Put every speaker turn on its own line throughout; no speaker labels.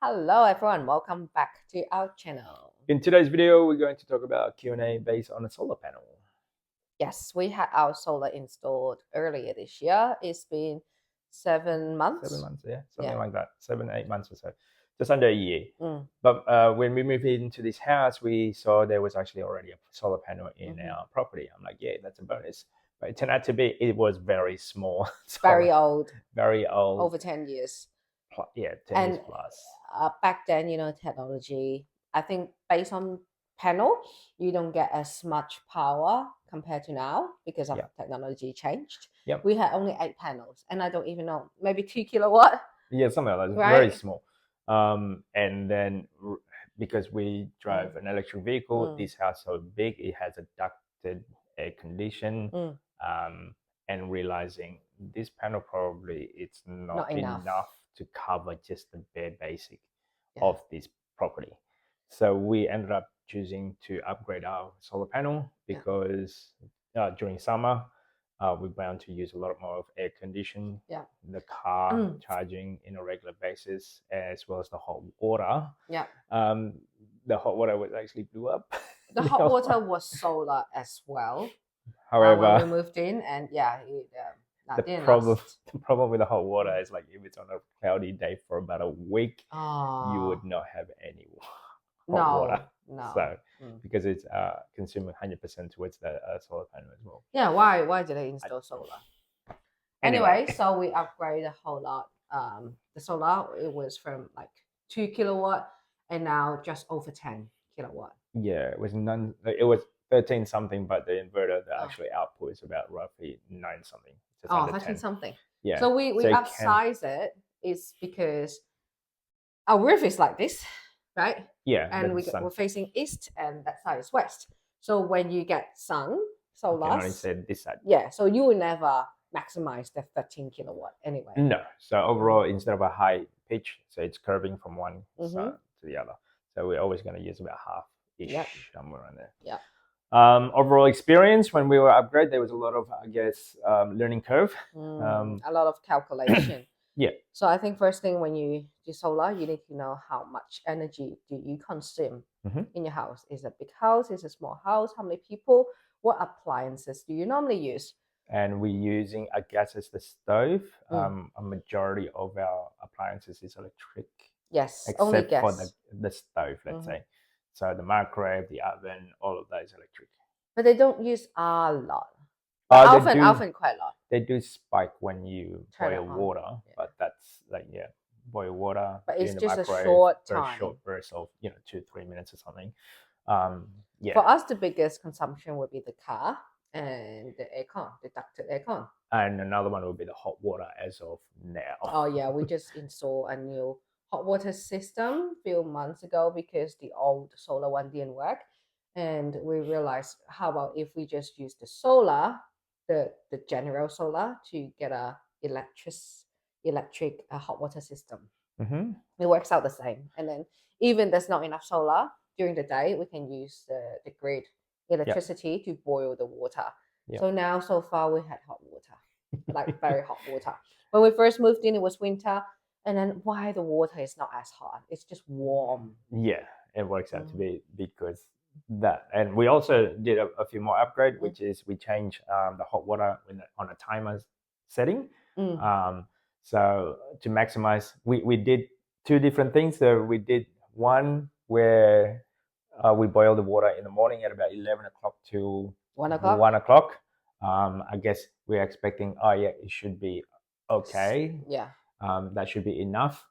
Hello everyone, welcome back to our channel.
In today's video, we're going to talk about Q&A based on a solar panel.
Yes, we had our solar installed earlier this year. It's been 7 months.
7 months, yeah, something like that. 7, 8 months or so, just under a year. But when we moved into this house, we saw there was actually already a solar panel in our property. I'm like, yeah, that's a bonus. But it turned out to be, it was very small.
Very old.
Very old.
Over 10 years.
Yeah, 10 years plus.
Back then, technology, I think based on panel, you don't get as much power compared to now because of technology changed.
Yep.
We had only 8 panels, and I don't even know, maybe 2 kilowatt.
Yeah, something like that. Right? Very small. And then because we drive an electric vehicle, this house so big, it has a ducted air condition. And realizing this panel probably it's not enough to cover just the bare basic of this property. So we ended up choosing to upgrade our solar panel because during summer, we're bound to use a lot more of air conditioning, the car charging in a regular basis, as well as the hot water. The hot water was actually blew up.
The hot water was solar as well.
However,
when we moved in, and
the problem with the hot water is like if it's on a cloudy day for about a week, you would not have any hot water.
No.
So because it's consuming 100% towards the solar panel as well.
Yeah, why did they install solar? Anyway, so we upgraded a whole lot. The solar, it was from like 2 kilowatt and now just over 10 kilowatt.
Yeah, it was 13 something, but the inverter, the actual output is about roughly 9 something.
13 something.
Yeah.
So we upsize it is because our roof is like this, right?
Yeah.
And we're facing east and that side is west. So when you get sun, solar.
You can only say this side.
Yeah, so you will never maximize the 13 kilowatt anyway.
No. So overall, instead of a high pitch, so it's curving from one side to the other. So we're always going to use about half-ish, somewhere around there.
Yeah.
Overall experience when we were upgrade, there was a lot of, I guess, learning curve.
A lot of calculation.
Yeah.
So I think first thing when you do solar, you need to know how much energy do you consume in your house. Is it a big house? Is it a small house? How many people? What appliances do you normally use?
And we're using a gas as the stove. A majority of our appliances is electric.
Yes,
except
only gas.
For the stove, let's say. So the microwave, the oven, all of that is electric.
But they don't use a lot. Often quite a lot.
They do spike when you boil water, but that's like, boil water.
But it's just a short time.
A short burst of 2-3 minutes or something.
For us, the biggest consumption would be the car and the aircon, the ducted aircon.
And another one would be the hot water as of now.
Oh yeah, we just installed a new hot water system a few months ago because the old solar one didn't work, and we realized how about if we just use the solar, the general solar, to get a electric hot water system. It works out the same, and then even there's not enough solar during the day, we can use the grid electricity to boil the water. So now so far we had hot water, like very hot water. When we first moved in, it was winter. And then why the water is not as hot? It's just warm.
Yeah, it works out to be because that. And we also did a few more upgrade, which is we changed the hot water on a timer setting. So to maximize, we did 2 different things. So we did one where we boil the water in the morning at about 11 o'clock to
1 o'clock.
1 o'clock. I guess we're expecting, it should be okay.
Yeah.
That should be enough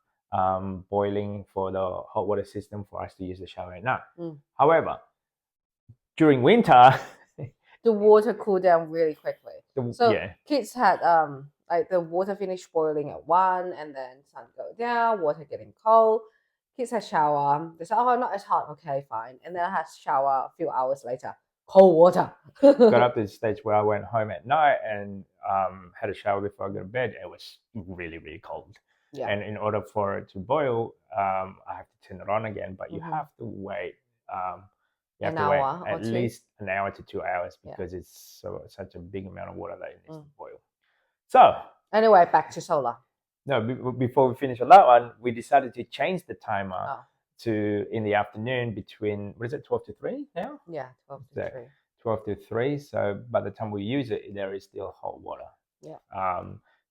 boiling for the hot water system for us to use the shower at night. However, during winter,
the water cooled down really quickly. Kids had like the water finished boiling at 1, and then sun go down, water getting cold. Kids had shower. They said, "Oh, not as hot." Okay, fine. And then I had shower a few hours later. Cold water.
Got up to the stage where I went home at night and had a shower before I go to bed. It was really, really cold. Yeah. And in order for it to boil, I have to turn it on again. But you have to wait. You have to wait at least an hour to 2 hours because it's such a big amount of water that it needs to boil. So
anyway, back to solar.
No, before we finish on that one, we decided to change the timer
Oh,
to in the afternoon between, what is it, 12 to 3 now?
yeah, 12 to
So
3.
12 to 3. So by the time we use it, there is still hot water.
Yeah.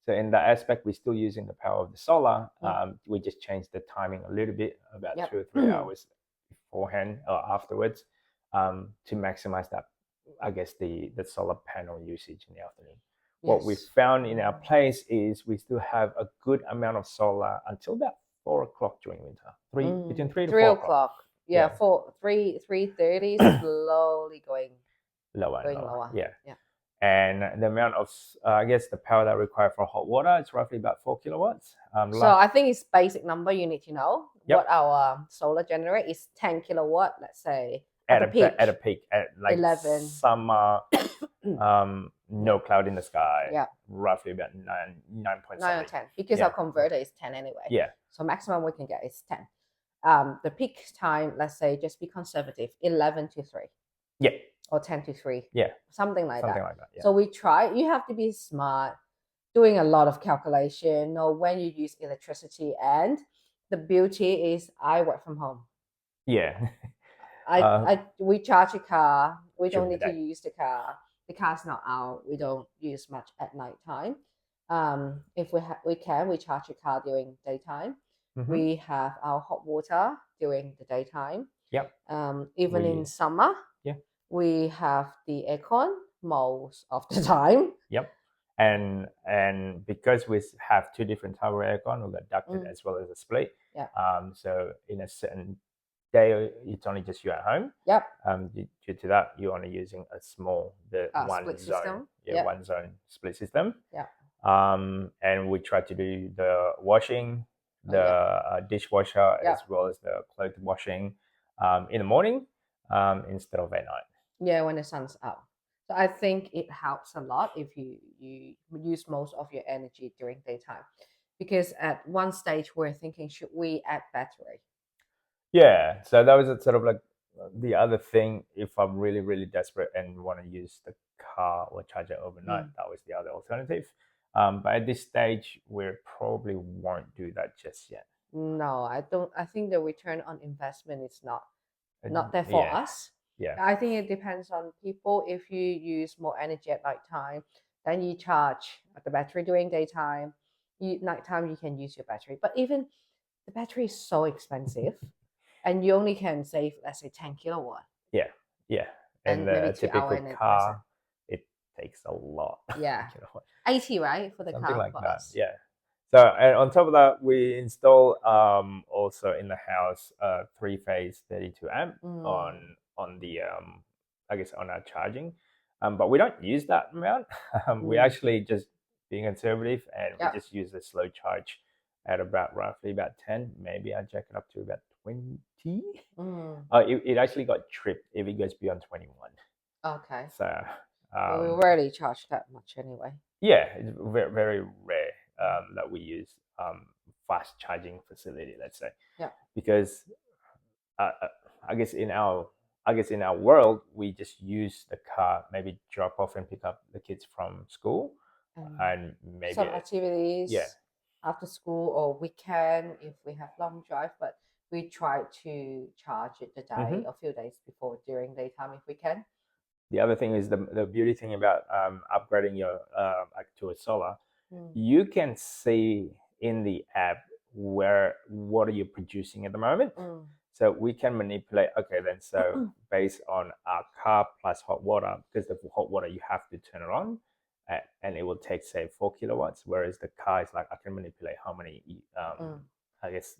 So in that aspect, we're still using the power of the solar.
Mm.
We just changed the timing a little bit, about
Yep.
2 or 3 hours beforehand or afterwards, to maximize that, I guess, the solar panel usage in the afternoon. What we
Yes.
found in our place is we still have a good amount of solar until about 4 o'clock during winter. Between 3 to
3
4 o'clock.
o'clock. Yeah,
Yeah.
3:30, slowly going
Lower and
going
lower.
lower.
Yeah.
Yeah.
And the amount of, I guess, the power that required for hot water is roughly about 4 kilowatts.
So I think it's basic number you need to know.
Yep.
What our solar generate is 10 kilowatt, let's say,
at
the peak.
At a peak, at like
11.
summer, no cloud in the sky.
Yeah.
Roughly about 9 point
9 or 10, because
Yeah.
our converter is 10 anyway.
Yeah.
So maximum we can get is 10. The peak time, let's say, just be conservative, 11 to 3
Yeah.
or 10 to 3.
Yeah.
Something like
Something
that.
like that. Yeah.
So we try. You have to be smart, doing a lot of calculation, know when you use electricity. And the beauty is I work from home.
Yeah.
We charge a car. We don't
During the
need to
day.
use the car. The car's not out. We don't use much at night time. If we can, we charge a car during daytime.
Mhm.
We have our hot water during the daytime.
Yep.
Even in summer,
Yeah.
we have the aircon most of the time.
Yep. And because we have two different type of aircon, we've got ducted as well as a split.
Yeah.
So in a certain day, it's only just you at home.
Yep.
Due to that, you're only using a small one
split
zone.
system.
Yeah, one zone split system.
Yeah.
And we try to do the washing, the dishwasher, as well as the clothes washing in the morning instead of at night.
Yeah, when the sun's out. So I think it helps a lot if you use most of your energy during daytime, because at one stage we're thinking, should we add battery?
Yeah, so that was sort of like the other thing. If I'm really, really desperate and want to use the car or charge it overnight, that was the other alternative. But at this stage, we probably won't do that just yet.
No, I don't. I think the return on investment is not there for us.
Yeah.
I think it depends on people. If you use more energy at nighttime, then you charge the battery during daytime. Nighttime you can use your battery, but even the battery is so expensive, and you only can save, let's say, 10 kilowatt.
Yeah, yeah.
And
the
maybe 2 hours
typical car, it takes a lot.
Yeah.
kilowatt.
80, right, for the
Something
car
like
for
that.
us.
Yeah. So, and on top of that, we install also in the house 3-phase 32 amp on the I guess on our charging, but we don't use that amount. We actually just being conservative, and we just use the slow charge at roughly about 10. Maybe I jack it up to about 20. It actually got tripped if it goes beyond 21.
Okay.
So
we rarely charge that much anyway.
Yeah, it's very, very rare that we use fast charging facility, let's say.
Yeah.
Because I guess in our world, we just use the car, maybe drop off and pick up the kids from school, and maybe
some activities.
Yeah.
After school or weekend if we have long drive, but we try to charge it the day or few days before during daytime if we can.
The other thing is the beauty thing about upgrading your to a solar, you can see in the app what are you producing at the moment. So we can manipulate. Okay, then so based on our car plus hot water, because the hot water you have to turn it on, and it will take say 4 kilowatts, whereas the car is like I can manipulate how many I guess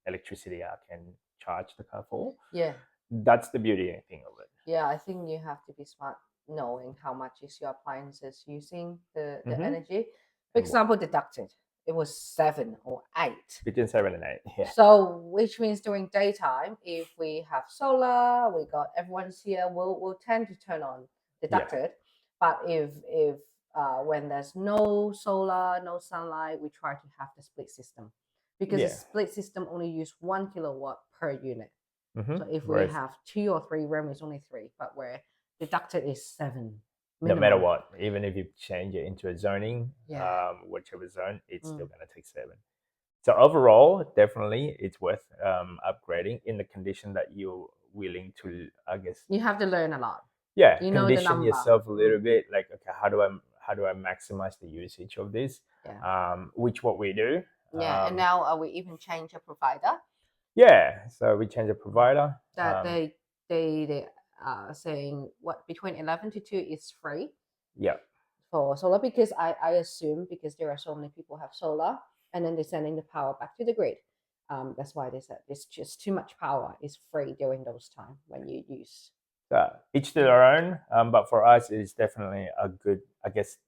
electricity I can charge the car for.
Yeah.
That's the beauty thing of it.
Yeah, I think you have to be smart knowing how much is your appliances using the energy. For example, deducted, it was 7 or 8.
Between 7 and 8, yeah.
So which means during daytime, if we have solar, we got everyone's here, we'll tend to turn on deducted. But if when there's no solar, no sunlight, we try to have the split system, because the split system only use 1 kilowatt per unit. So if we have 2 or 3 rooms, it's only 3, but where deducted is 7.
no matter what. Even if you change it into a zoning, whichever zone, it's still going to take 7. So overall, definitely it's worth upgrading in the condition that you're willing to, I guess.
You have to learn a lot.
Yeah, you condition yourself a little bit. Like, okay, how do I maximize the usage of this? Which what we do.
Yeah, and now we even change a provider.
Yeah, so we change a provider.
That they are saying what between 11 to 2 is free.
Yeah.
For solar, because I assume because there are so many people have solar, and then they're sending the power back to the grid. That's why they said it's just too much power is free during those time when you use.
Each to their own, but for us, it's definitely a good, I guess,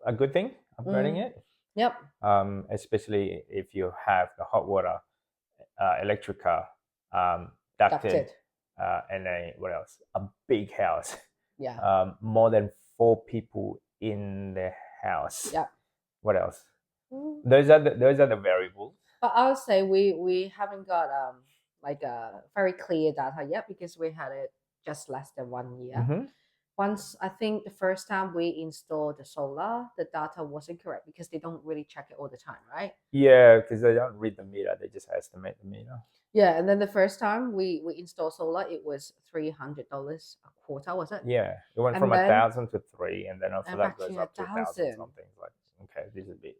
a good thing upgrading it.
Yep.
Especially if you have the hot water, electric car, ducted. And what else? A big house.
Yeah.
More than 4 people in the house.
Yeah.
What else? Those are the variables.
But I'll say we haven't got like a very clear data yet because we had it just less than 1 year. Once, I think the first time we installed the solar, the data wasn't correct because they don't really check it all the time, right?
Yeah, because they don't read the meter; they just estimate the meter.
Yeah, and then the first time we installed solar, it was $300 a quarter, was it?
Yeah, it went from 1,000 to 3, and then after that goes up to 1,000 something. Like, okay, this is a bit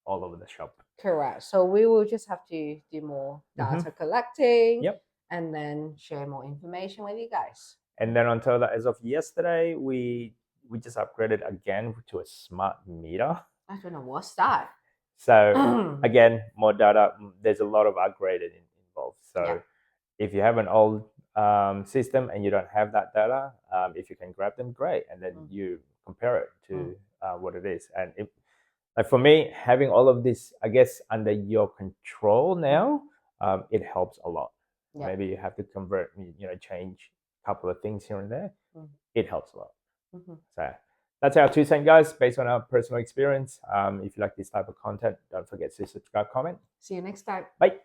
all over the shop.
Correct. So we will just have to do more data collecting, and then share more information with you guys.
And then on top of that, as of yesterday, we just upgraded again to a smart meter.
I don't know what's that.
So again, more data. There's a lot of upgraded involved. So if you have an old system and you don't have that data, if you can grab them, great, and then you compare it to what it is. And if, like for me, having all of this, I guess, under your control now, it helps a lot. Maybe you have to convert, change couple of things here and there, it helps a lot. So that's our 2 cents, guys, based on our personal experience. If you like this type of content, don't forget to subscribe, comment.
See you next time.
Bye.